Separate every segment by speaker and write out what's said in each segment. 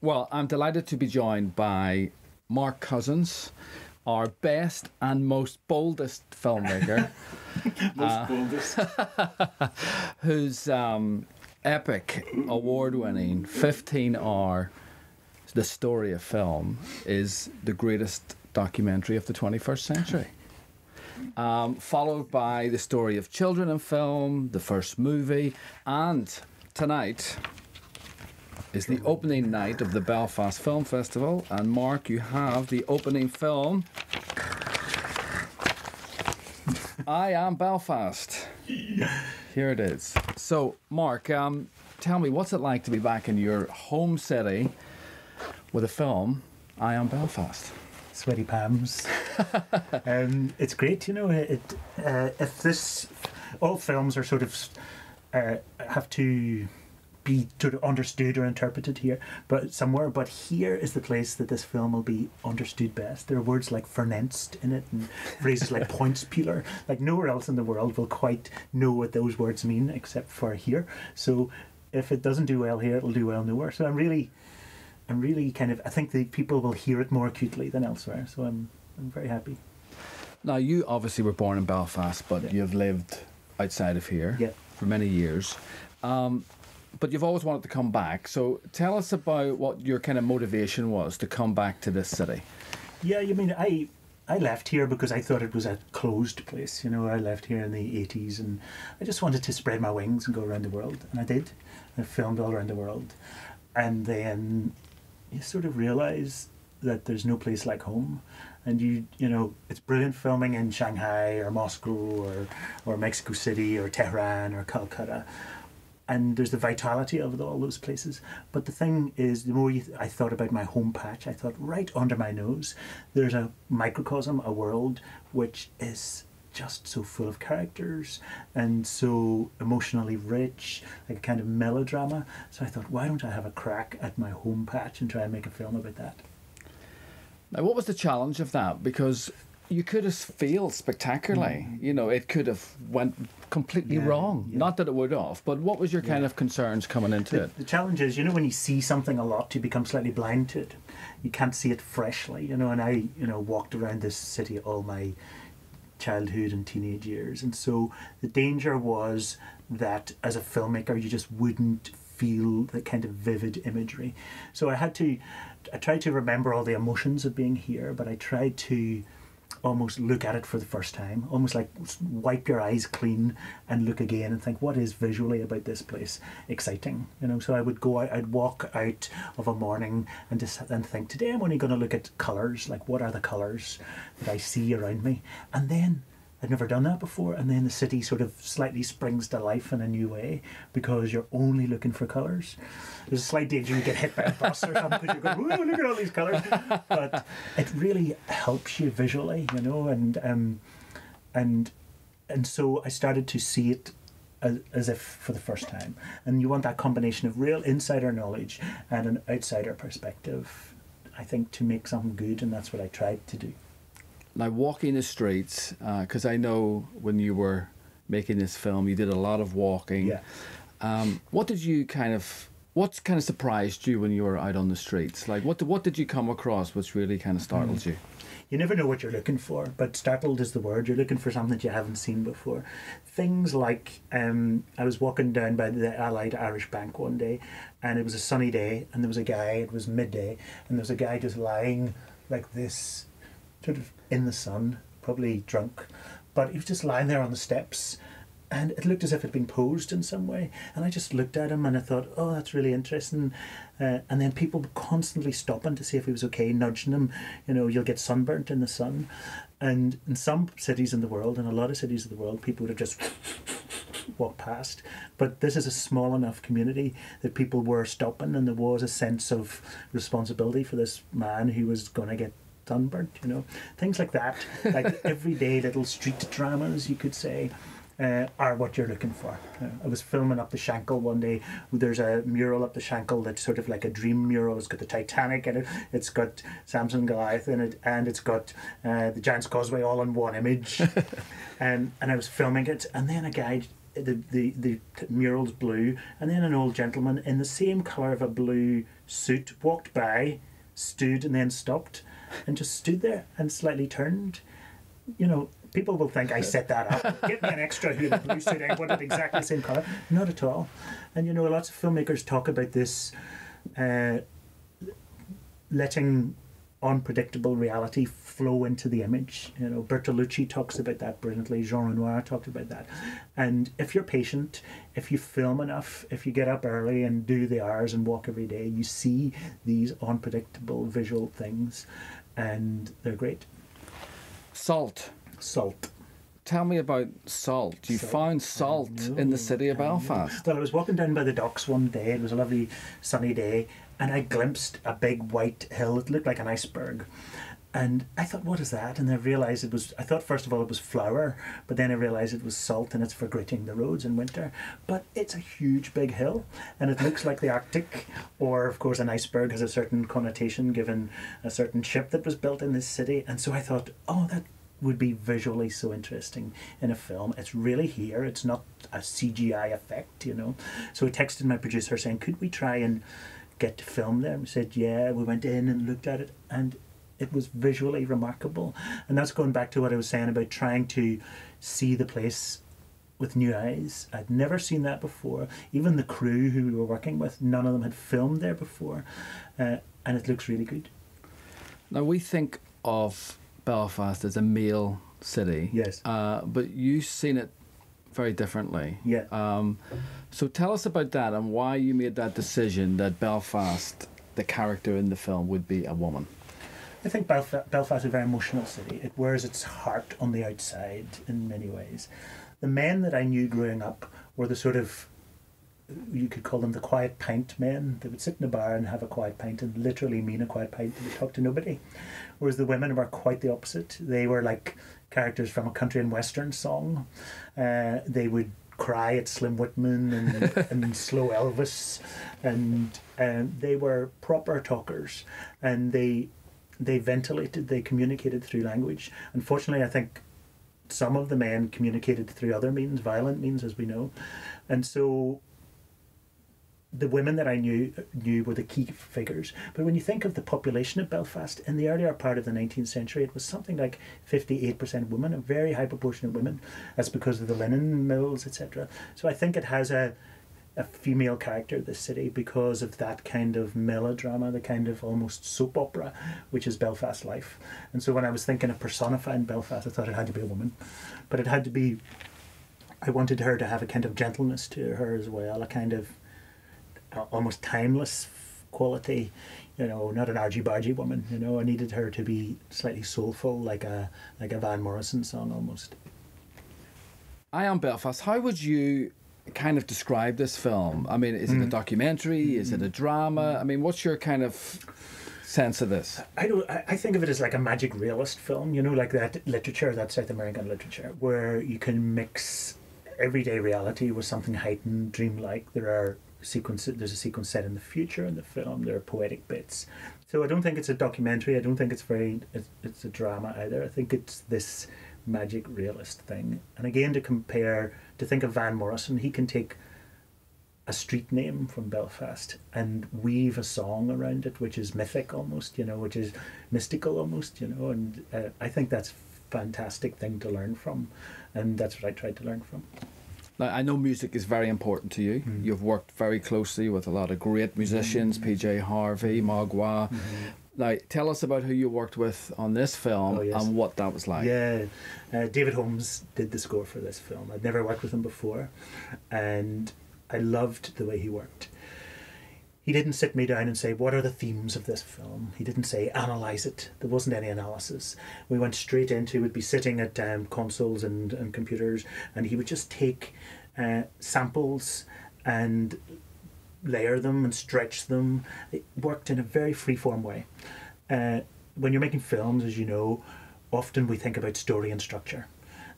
Speaker 1: Well, I'm delighted to be joined by Mark Cousins, our best and most boldest filmmaker.
Speaker 2: Most boldest.
Speaker 1: Whose epic, award-winning, 15-hour The Story of Film is the greatest documentary of the 21st century. Followed by The Story of Children in Film, the first movie, and tonight is the opening night of the Belfast Film Festival. And Mark, you have the opening film, I Am Belfast. Here it is. So, Mark, tell me, what's it like to be back in your home city with a film, I Am Belfast?
Speaker 2: Sweaty palms. It's great, you know. All films are sort of have to be sort of understood or interpreted here, but here is the place that this film will be understood best. There are words like "fernenced" in it, and phrases like "points peeler." Like nowhere else in the world will quite know what those words mean except for here. So if it doesn't do well here, it'll do well nowhere. So I'm really I think the people will hear it more acutely than elsewhere. So I'm very happy.
Speaker 1: Now, you obviously were born in Belfast, but you've lived outside of here for many years. But you've always wanted to come back. So tell us about what your kind of motivation was to come back to this city. Yeah,
Speaker 2: you mean I left here because I thought it was a closed place. You know, I left here in the 80s and I just wanted to spread my wings and go around the world. And I did. I filmed all around the world. And then you sort of realise that there's no place like home. And you know, it's brilliant filming in Shanghai or Moscow or Mexico City or Tehran or Calcutta. And there's the vitality of all those places. But the thing is, the more I thought about my home patch, I thought right under my nose, there's a microcosm, a world, which is just so full of characters and so emotionally rich, like a kind of melodrama. So I thought, why don't I have a crack at my home patch and try and make a film about that?
Speaker 1: Now, what was the challenge of that? Because you could have failed spectacularly. You know, it could have went completely wrong. Not that it would have, but what was your kind of concerns coming into it?
Speaker 2: The challenge is, you know, when you see something a lot, you become slightly blind to it. You can't see it freshly, you know, and I, walked around this city all my childhood and teenage years. And so the danger was that as a filmmaker, you just wouldn't feel the kind of vivid imagery. So I tried to remember all the emotions of being here, but I tried to almost look at it for the first time, almost like wipe your eyes clean and look again and think, what is visually about this place exciting? You know, so I'd walk out of a morning and think, today I'm only going to look at colours, like what are the colours that I see around me? And then I'd never done that before, and then the city sort of slightly springs to life in a new way because you're only looking for colours. There's a slight danger you get hit by a bus or something because you're going, "Whoa, look at all these colours." But it really helps you visually, you know, and so I started to see it as if for the first time. And you want that combination of real insider knowledge and an outsider perspective, I think, to make something good, and that's what I tried to do.
Speaker 1: Now, walking the streets, because I know when you were making this film, you did a lot of walking.
Speaker 2: Yeah.
Speaker 1: What kind of surprised you when you were out on the streets? Like, what did you come across which really kind of startled you?
Speaker 2: You never know what you're looking for, but startled is the word. You're looking for something that you haven't seen before. Things like, I was walking down by the Allied Irish Bank one day, and it was a sunny day, and there was a guy, it was midday, and there was a guy just lying like this, sort of in the sun, probably drunk, but he was just lying there on the steps, and it looked as if it had been posed in some way. And I just looked at him and I thought, oh, that's really interesting. And then people were constantly stopping to see if he was okay, nudging him. You know, you'll get sunburnt in the sun. And in some cities in the world, in a lot of cities of the world, people would have just walked past. But this is a small enough community that people were stopping, and there was a sense of responsibility for this man who was going to get sunburnt, you know. Things like that, like everyday little street dramas, you could say, are what you're looking for. I was filming up the Shankill one day. There's a mural up the Shankill that's sort of like a dream mural. It's got the Titanic in it, it's got Samson and Goliath in it, and it's got the Giant's Causeway all in one image. And I was filming it, and then a guy the mural's blue, and then an old gentleman in the same colour of a blue suit walked by, stood and then stopped, and just stood there and slightly turned. You know, people will think I set that up. Give me an extra who had a blue suit. I wanted exactly the same colour. Not at all. And you know, lots of filmmakers talk about this, letting unpredictable reality flow into the image. You know, Bertolucci talks about that brilliantly. Jean Renoir talked about that. And if you're patient, if you film enough, if you get up early and do the hours and walk every day, you see these unpredictable visual things, and they're great.
Speaker 1: Salt. Tell me about salt. You found salt in the city of Belfast.
Speaker 2: Well, I was walking down by the docks one day. It was a lovely sunny day, and I glimpsed a big white hill. It looked like an iceberg. And I thought, what is that? And I realised I thought first of all it was flour, but then I realised it was salt, and it's for gritting the roads in winter. But it's a huge big hill, and it looks like the Arctic, or of course an iceberg has a certain connotation given a certain ship that was built in this city. And so I thought, oh, that would be visually so interesting in a film. It's really here. It's not a CGI effect, you know. So I texted my producer saying, could we try and get to film there? And he said, yeah. We went in and looked at it, and it was visually remarkable. And that's going back to what I was saying about trying to see the place with new eyes. I'd never seen that before. Even the crew who we were working with, none of them had filmed there before. And it looks really good.
Speaker 1: Now, we think of Belfast as a male city.
Speaker 2: Yes.
Speaker 1: But you've seen it very differently.
Speaker 2: Yeah.
Speaker 1: So tell us about that and why you made that decision that Belfast, the character in the film, would be a woman.
Speaker 2: I think Belfast is a very emotional city. It wears its heart on the outside in many ways. The men that I knew growing up were the sort of, you could call them the quiet pint men. They would sit in a bar and have a quiet pint and literally mean a quiet pint. They would talk to nobody. Whereas the women were quite the opposite. They were like characters from a country and western song. They would cry at Slim Whitman and Slow Elvis. And they were proper talkers. And they ventilated, they communicated through language. Unfortunately, I think some of the men communicated through other means, violent means, as we know. And so the women that I knew were the key figures. But when you think of the population of Belfast, in the earlier part of the 19th century, it was something like 58% women, a very high proportion of women. That's because of the linen mills, etc. So I think it has a female character, this city, because of that kind of melodrama, the kind of almost soap opera, which is Belfast life. And so when I was thinking of personifying Belfast, I thought it had to be a woman. But it had to be, I wanted her to have a kind of gentleness to her as well, a kind of almost timeless quality, you know, not an argy-bargy woman, you know. I needed her to be slightly soulful, like a Van Morrison song almost.
Speaker 1: I Am Belfast, how would you kind of describe this film? I mean, is it a documentary? Is it a drama? I mean, what's your kind of sense of this?
Speaker 2: I think of it as like a magic realist film, you know, like that literature, that South American literature, where you can mix everyday reality with something heightened, dreamlike. There's a sequence set in the future in the film. There are poetic bits. So I don't think it's a documentary. I don't think it's a drama either. I think it's this magic realist thing. And again, to think of Van Morrison, he can take a street name from Belfast and weave a song around it, which is mythic almost, you know, which is mystical almost, you know, and I think that's a fantastic thing to learn from, and that's what I tried to learn from.
Speaker 1: Now, I know music is very important to you. You've worked very closely with a lot of great musicians, PJ Harvey, Mogwai. Now, tell us about who you worked with on this film and what that was like.
Speaker 2: Yeah, David Holmes did the score for this film. I'd never worked with him before, and I loved the way he worked. He didn't sit me down and say, what are the themes of this film? He didn't say, analyse it. There wasn't any analysis. We went straight into, we'd be sitting at consoles and computers, and he would just take samples and layer them and stretch them. It worked in a very free-form way. When you're making films, as you know, often we think about story and structure.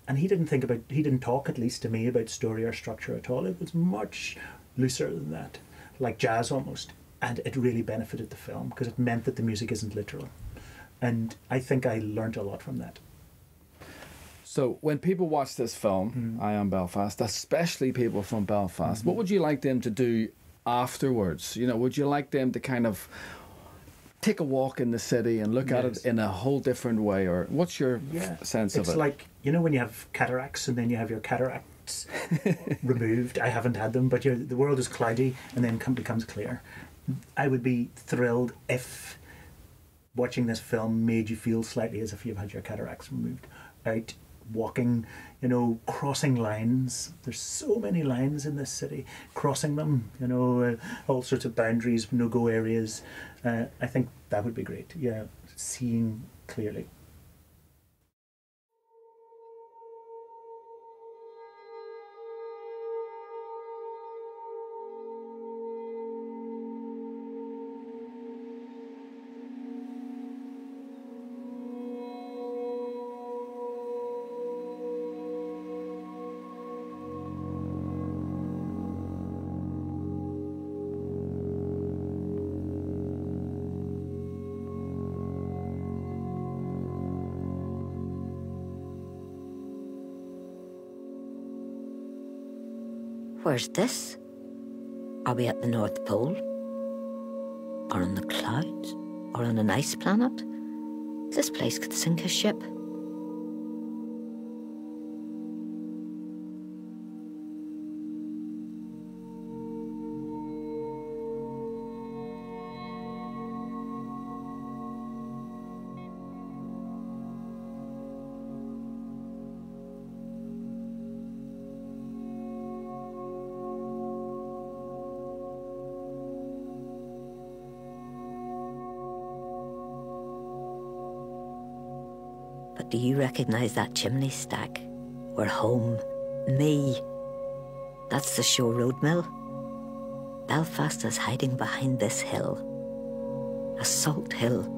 Speaker 2: And he didn't talk, at least to me, about story or structure at all. It was much looser than that, like jazz almost. And it really benefited the film because it meant that the music isn't literal. And I think I learned a lot from that.
Speaker 1: So when people watch this film, I Am Belfast, especially people from Belfast, what would you like them to do afterwards? You know, would you like them to kind of take a walk in the city and look at it in a whole different way, or what's your sense of it?
Speaker 2: It's like, you know, when you have cataracts and then you have your cataracts removed. I haven't had them, but the world is cloudy and then becomes clear. I would be thrilled if watching this film made you feel slightly as if you've had your cataracts removed. Out walking, you know, crossing lines. There's so many lines in this city. Crossing them, you know, all sorts of boundaries, no-go areas. I think that would be great. Yeah, seeing clearly.
Speaker 3: Where's this? Are we at the North Pole? Or on the clouds? Or on an ice planet? This place could sink a ship. But do you recognise that chimney stack? We're home. Me. That's the Shore Road Mill. Belfast is hiding behind this hill. A salt hill.